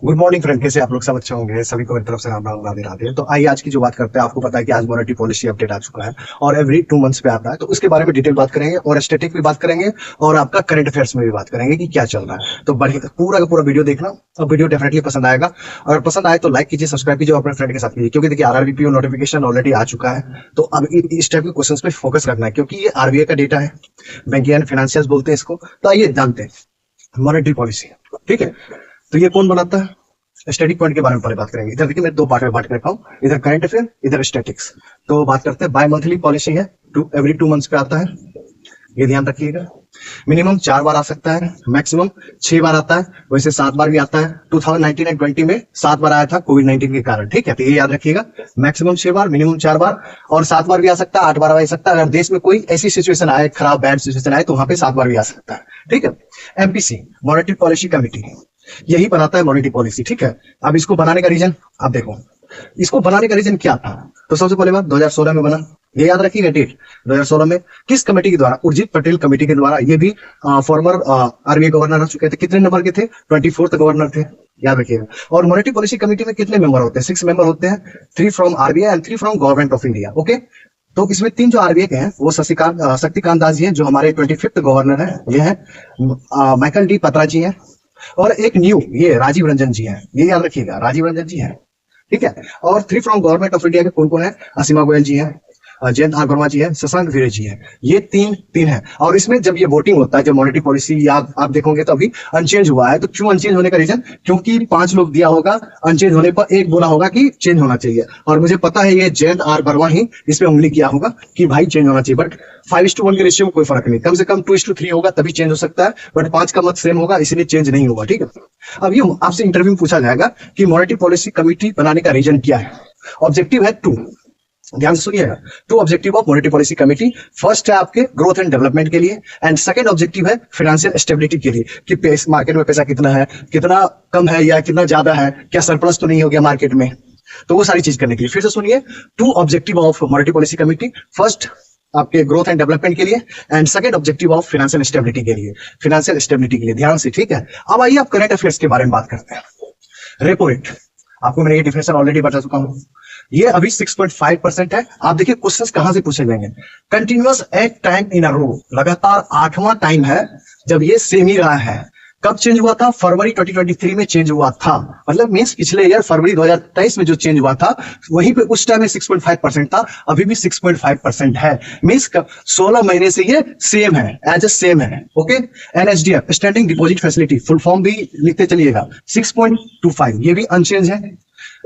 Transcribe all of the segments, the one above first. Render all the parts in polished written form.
Good morning friend, कैसे आप लोग सब अच्छे होंगे। सभी को मेरी तरफ से राम राम राधे राधे। तो आइए आज की जो बात करते हैं, आपको पता है कि आज मॉनेटरी पॉलिसी अपडेट आ चुका है और एवरी 2 मंथ्स पे आता है, तो उसके बारे में डिटेल बात करेंगे और स्टैटिक भी बात करेंगे और आपका करंट अफेयर्स में भी बात करेंगे कि क्या चल रहा है। तो बढ़िया पूरा का पूरा वीडियो देखना और वीडियो डेफिनेटली पसंद आएगा। अगर पसंद आए तो लाइक कीजिए, सब्सक्राइब कीजिए और अपने फ्रेंड के साथ कीजिए, क्योंकि देखिए आरआरबीपीओ नोटिफिकेशन ऑलरेडी आ चुका है। तो अब इस टाइप के क्वेश्चन पे फोकस रखना है, क्योंकि ये आरबीआई का डेटा है, बैंकिंग एंड फाइनेंशियल बोलते हैं इसको। तो आइए जानते हैं मॉनेटरी पॉलिसी। ठीक है, तो ये कौन बनाता है? स्टैटिक पॉइंट के बारे में पहले बात करेंगे। इधर देखिए मैं दो पार्ट में बांट के रखा हूँ, इधर करंट अफेयर, इधर स्टैटिक्स। तो बात करते हैं, बाय मंथली पॉलिसी है, एवरी 2 मंथ्स पे आता है, ये ध्यान रखिएगा। मिनिमम 4 बार आ सकता है, मैक्सिमम 6 बार आता है, वैसे 7 बार भी आता है। 2019 एंड 20 में 7 बार आया था कोविड-19 के कारण। ठीक है, तो ये याद रखिएगा, मैक्सिमम 6 बार, मिनिमम 4 बार, और 7 बार भी आ सकता है, 8 बार भी आ सकता है। अगर देश में कोई ऐसी सिचुएशन आए, खराब बैड सिचुएशन आए, तो वहां पे 7 बार भी आ सकता है। ठीक है, एमपीसी मॉनेटरी पॉलिसी कमिटी यही बनाता है मॉनेटरी पॉलिसी। ठीक है, अब इसको बनाने का रीजन आप देखो, इसको बनाने का रीजन क्या था। तो सबसे पहले बात 2016 में बना, ये याद रखिएगा डेट। 2016 में किस कमेटी के द्वारा? उर्जित पटेल कमेटी के द्वारा। ये भी फॉर्मर आरबीआई गवर्नर रह चुके थे। कितने नंबर के थे? 24th गवर्नर थे, याद रखिएगा। और मॉनेटरी पॉलिसी कमेटी में कितने मेंबर होते हैं? 6 मेंबर होते हैं, 3 from RBI and 3 from government of India. Okay, तो इसमें 3 जो आरबीआई के हैं वो शक्तिकांत दास जी हैं, जो हमारे 25th गवर्नर है, ये है माइकल डी पत्रा जी हैं, और एक न्यू ये राजीव रंजन जी हैं, ये याद रखिएगा, राजीव रंजन जी हैं। ठीक है, और 3 फ्रॉम गवर्नमेंट ऑफ इंडिया के कौन कौन है? असीमा गोयल जी हैं, जयंत आर वर्मा जी है, शशांक वीरे जी है। ये तीन है। और इसमें जब ये वोटिंग होता है, जब मॉनेटरी पॉलिसी आप देखोगे तो अभी अनचेंज हुआ है। तो क्यों अनचेंज होने का रीजन? क्योंकि 5 लोग दिया होगा, अनचेंज होने पर एक बोला होगा कि चेंज होना चाहिए। और मुझे पता है ये जयंत आर वर्मा ही इस पे उंगली किया होगा कि भाई चेंज होना चाहिए। बट 5:1 के रेशियो में कोई फर्क नहीं, कम से कम 2:3 होगा तभी चेंज हो सकता है, बट 5 का मत सेम होगा, इसलिए चेंज नहीं होगा। ठीक है, अब ये आपसे इंटरव्यू में पूछा जाएगा कि मॉनेटरी पॉलिसी कमेटी बनाने का रीजन क्या है। ऑब्जेक्टिव है 2, ध्यान से सुनिएगा। 2 objective of monetary policy committee. First है आपके ग्रोथ एंड डेवलपमेंट के लिए, एंड सेकंड ऑब्जेक्टिव है फाइनेंशियल स्टेबिलिटी के लिए, कि मार्केट में पैसा कितना है, कितना कम है या कितना ज्यादा है, क्या सरप्लस तो नहीं हो गया मार्केट में, तो वो सारी चीज करने के लिए। फिर से सुनिए, 2 objective of monetary policy committee. First आपके ग्रोथ एंड डेवलपमेंट के लिए, and second objective of financial stability के लिए, फाइनेंशियल स्टेबिलिटी के लिए। ध्यान से, ठीक है। अब आइए आप करंट अफेयर्स के बारे में बात करते हैं। रेपो रेट, आपको मैंने ये डिफिनेशन ऑलरेडी बता चुका हूं। ये अभी 6.5% है। आप देखिए क्वेश्चंस कहां से पूछे जाएंगे। कंटिन्यूअस 8 टाइम इन अ रो, लगातार 8वां टाइम है जब ये सेम ही रहा है। कब चेंज हुआ था? फरवरी 2023 में चेंज हुआ था, मतलब मींस पिछले ईयर फरवरी 2023 में जो चेंज हुआ था, वहीं पे उस टाइम में 6.5% था, अभी भी 6.5% है। मींस 16 महीने से ये सेम है, एज ए सेम है। Okay, NSDF standing deposit facility, full form भी लिखते चलिएगा, 6.25, ये भी अनचेंज है।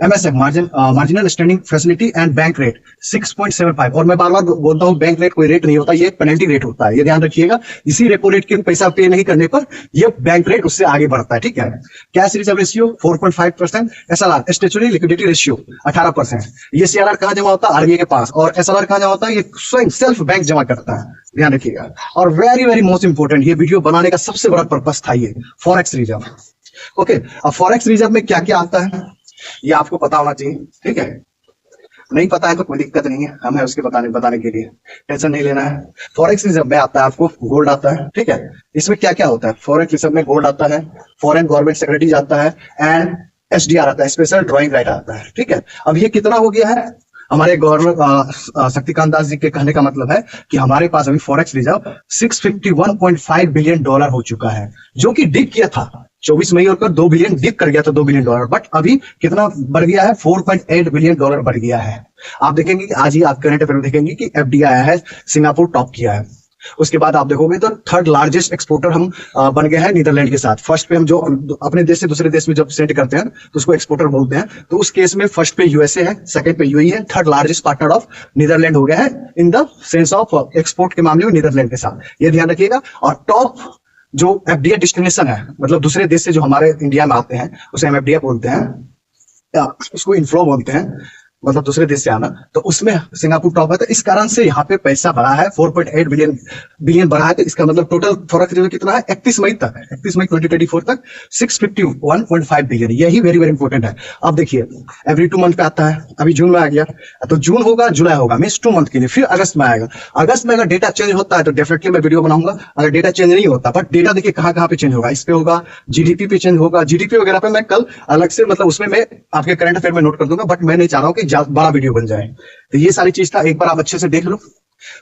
MSF marginal standing facility and bank rate 6.75, और मैं बार बार बोलता हूं बैंक रेट कोई रेट नहीं होता, ये पेनल्टी रेट होता है, ये ध्यान रखिएगा। इसी रेपो रेट के पैसा पे नहीं करने पर ये बैंक रेट उससे आगे बढ़ता है। ठीक है, cash reserve ratio 4.5%, SLR statutory liquidity ratio 18%। ये सीआरआर कहां जमा होता है? आरबीआई के पास। और एसएलआर कहां जमा होता है? ये स्वयं सेल्फ बैंक जमा करता है, ध्यान रखिएगा। और वेरी वेरी मोस्ट इंपोर्टेंट, ये वीडियो बनाने का सबसे बड़ा पर्पस था ये फॉरेक्स रिजर्व। ओके, अब फॉरेक्स रिजर्व में क्या क्या आता है ये आपको पता होना चाहिए। ठीक है, नहीं पता है तो कोई दिक्कत नहीं है, हम है उसके बताने के लिए, टेंशन नहीं लेना है। फॉरेक्स रिजर्व में आता है आपको गोल्ड आता है। ठीक है, इसमें क्या क्या होता है? फॉरेक्स रिजर्व में गोल्ड आता है, फॉरेन गवर्नमेंट सिक्योरिटीज आता है, एंड एसडीआर आता है, स्पेशल ड्रॉइंग राइट आता है। ठीक है, अब ये कितना हो गया है? हमारे गवर्नर शक्तिकांत दास जी के कहने का मतलब है कि हमारे पास अभी फॉरेक्स रिजर्व $651.5 बिलियन हो चुका है, जो कि डिप किया था 24 मई और 2 बिलियन डिप कर गया था, $2 बिलियन। बट अभी कितना बढ़ गया है? $4.8 बिलियन बढ़ गया है। आप देखेंगे कि आज ही आप करंट अफेयर में देखेंगे कि एफडीआई आया है, सिंगापुर टॉप किया है। उसके बाद आप देखोगे तो 3rd लार्जेस्ट एक्सपोर्टर हम बन गए हैं नीदरलैंड के साथ। फर्स्ट पे हम जो अपने देश से दूसरे देश में जब सेंड करते हैं तो उसको एक्सपोर्टर बोलते हैं। तो उस केस में फर्स्ट पे यूएसए है, सेकंड पे यूएई है, 3rd largest partner of Netherlands हो गया है in the sense of export के मामले में नीदरलैंड के साथ, ये ध्यान रखिएगा। और टॉप जो एफडीआई डेस्टिनेशन है, मतलब दूसरे देश से जो हमारे इंडिया में आते हैं उसे हम एफडीआई बोलते हैं, उसको इनफ्लो बोलते हैं। मतलब दूसरे देश से आना, तो उसमें सिंगापुर टॉप है। तो इस कारण से यहाँ पे पैसा बढ़ा है, 4.8 बिलियन बढ़ा है। तो इसका मतलब टोटल फॉरेक्स रिजर्व कितना है 31 मई तक, 31 मई 2024 तक 651.5 बिलियन। यही वेरी वेरी इंपॉर्टेंट है। अब देखिए एवरी 2 मंथ पे आता है, अभी जून में आ गया, तो जून होगा जुलाई होगा, मीन्स 2 मंथ के लिए, फिर अगस्त में आएगा। अगस्त में अगर डेटा चेंज होता है तो डेफिनेटली मैं वीडियो बनाऊंगा। अगर डेटा चेंज नहीं होता, बट डेटा देखिए कहाँ कहाँ पे चेंज होगा, इस पे होगा, जीडीपी पे चेंज होगा, जीडीपी वगैरह पे मैं कल अलग से मतलब उसमें मैं आपके करंट अफेयर में नोट कर दूंगा, बट मैं नहीं चाह रहा हूँ कि बड़ा वीडियो बन जाए। तो ये सारी चीज था, एक बार आप अच्छे से देख लो।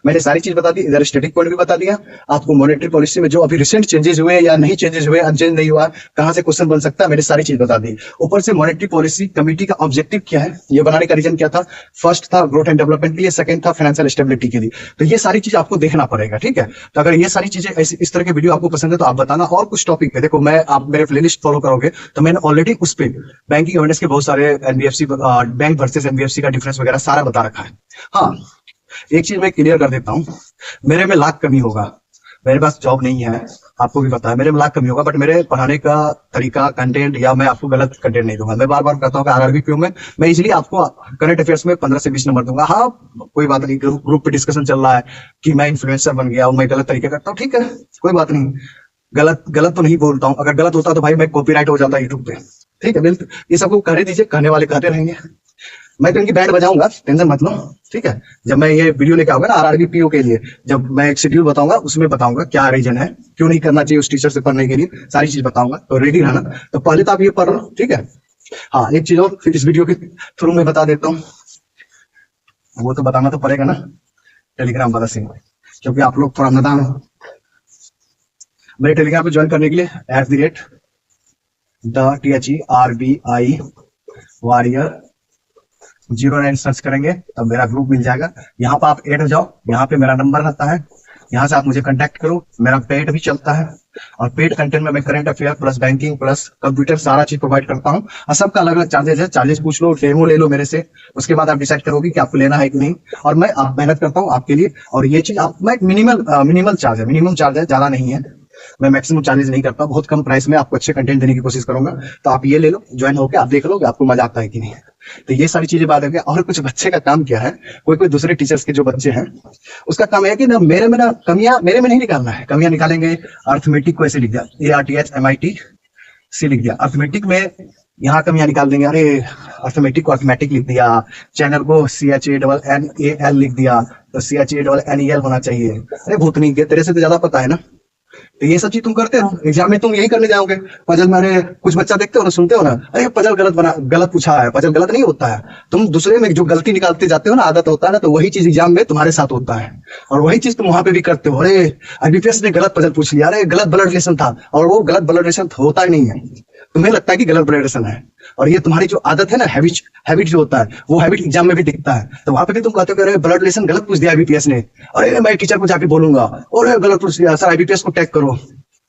मैंने सारी चीज बता दी, इधर स्टैटिक पॉइंट भी बता दिया आपको, मॉनेटरी पॉलिसी में जो अभी रिसेंट चेंजेस हुए या नहीं चेंजेस हुए, अनचेंज नहीं हुआ, कहां से क्वेश्चन बन सकता है, मैंने सारी चीज बता दी। ऊपर से मॉनेटरी पॉलिसी कमेटी का ऑब्जेक्टिव क्या है, ये बनाने का रीजन क्या था, फर्स्ट था ग्रोथ एंड डेवलपमेंट के लिए, सेकंड था फाइनेंशियल स्टेबिलिटी के लिए। तो ये सारी चीज आपको देखना पड़ेगा, ठीक है। तो अगर ये सारी चीजें इस तरह के वीडियो आपको पसंद है तो आप बताना। और कुछ टॉपिक पे देखो, मैं आप मेरे प्लेलिस्ट फॉलो करोगे तो मैंने ऑलरेडी उस पे बैंकिंग अवेयरनेस के बहुत सारे एनबीएफसी बैंक वर्सेस एनबीएफसी का डिफरेंस वगैरह सारा बता रखा है। हाँ, एक चीज मैं क्लियर कर देता हूँ, मेरे में लाख कमी होगा, मेरे पास जॉब नहीं है, आपको भी पता है, मेरे में लाख कमी होगा, बट मेरे पढ़ाने का तरीका, कंटेंट, या मैं आपको गलत कंटेंट नहीं दूंगा। मैं बार बार कहता हूँ कि आरआरबी पीओ में मैं इजीली आपको करंट अफेयर्स में 15 से 20 नंबर दूंगा। हाँ, कोई बात नहीं, ग्रुप पे डिस्कशन चल रहा है कि मैं इन्फ्लुएंसर बन गया और मैं गलत तरीके करता हूँ, ठीक है, कोई बात नहीं, गलत तो नहीं बोलता हूँ। अगर गलत होता तो भाई मैं कॉपीराइट हो जाता यूट्यूब पे, ठीक है। ये सबको कहने दीजिए, कहने वाले कहते रहेंगे, मैं तो इनकी बैंड बजाऊंगा, टेंशन मत लो, ठीक है। जब मैं ये वीडियो लेके आऊंगा ना आरआरबी पीओ के लिए, जब मैं एक शेड्यूल बताऊंगा उसमें बताऊंगा क्या रीजन है, क्यों नहीं करना चाहिए उस टीचर से पढ़ने के लिए, सारी चीज बताऊंगा, तो रेडी रहना। तो पहले तो आप ये पढ़ लो, ठीक है। हाँ, एक चीज और फिर इस वीडियो के थ्रू मैं बता देता हूँ, वो तो बताना तो पड़ेगा ना, टेलीग्राम वाला सीन, क्योंकि आप लोग थोड़ा नादान हो। मेरे टेलीग्राम पे ज्वाइन करने के लिए @THERBI वॉरियर 09 सर्च करेंगे तब मेरा ग्रुप मिल जाएगा। यहाँ पर आप ऐड हो जाओ, यहाँ पे मेरा नंबर रहता है, यहाँ से आप मुझे कांटेक्ट करो। मेरा पेड भी चलता है, और पेड कंटेंट में मैं current affair plus banking plus computer सारा चीज प्रोवाइड करता हूँ। और सबका अलग अलग चार्जेस है, चार्जेस पूछ लो, डेमो ले लो मेरे से, उसके बाद आप डिसाइड करोगे कि आपको लेना है कि नहीं। और मैं आप मेहनत करता हूँ आपके लिए, और ये चीज आप मैं मिनिमम चार्ज है, ज्यादा नहीं है, मैं मैक्सिमम चार्जेस नहीं करता, बहुत कम प्राइस में आपको अच्छे कंटेंट देने की कोशिश करूंगा। तो आप ये ले लो, ज्वाइन होकर आप देख लोगे आपको मजा आता है कि नहीं। तो ये सारी चीजें बात है। और कुछ बच्चे का काम क्या है, कोई दूसरे टीचर्स के जो बच्चे हैं उसका काम है कि ना मेरे में ना कमियां मेरे में नहीं निकालना है, कमियां निकालेंगे। अर्थमेटिक को ऐसे लिख दिया, ARTHMITC लिख दिया, अर्थमेटिक में यहाँ कमियां निकाल देंगे। अरे अर्थमेटिक को अर्थमेटिक लिख दिया, चैनल को CHANNAL लिख दिया, तो CHANNEL होना चाहिए। अरे भूतनी के, तेरे से तो ज्यादा पता है ना। तो ये सब चीज तुम करते रहो, एग्जाम में तुम यही करने जाओगे। पजल में अरे कुछ बच्चा देखते हो ना, सुनते हो ना, अरे पजल गलत पूछा है, पजल गलत नहीं होता है। तुम दूसरे में जो गलती निकालते जाते हो ना, आदत होता है ना, तो वही चीज एग्जाम में तुम्हारे साथ होता है, और वही चीज तुम वहां पे भी करते हो। अरे IBPS ने गलत पजल पूछ लिया, अरे गलत ब्लड रिलेशन था, और वो गलत ब्लड रिलेशन होता ही नहीं है, तुम्हें लगता है कि गलत ब्लड रिलेशन है। और ये तुम्हारी जो आदत है ना, हैबिट जो होता है, वो हैबिट एग्जाम में भी दिखता है। तो वहां पे भी तुम कहते हो कि अरे ब्लड रिलेशन गलत पूछ दिया IBPS ने, अरे मैं टीचर को जाके बोलूंगा, अरे गलत पूछ दिया सर, IBPS को टैग करो।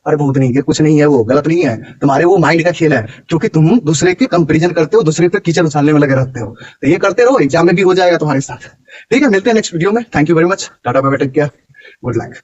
अरे बहुत नहीं है, कुछ नहीं है, वो गलत नहीं है, तुम्हारे वो माइंड का खेल है, क्योंकि तुम दूसरे के कंपैरिजन करते हो, दूसरे पे कीचड़ उछालने में लगे रहते हो। तो ये करते रहो, एग्जाम में भी हो जाएगा तुम्हारे साथ, ठीक है। मिलते हैं नेक्स्ट वीडियो में, thank you very much, tata bye bye, take care, good luck.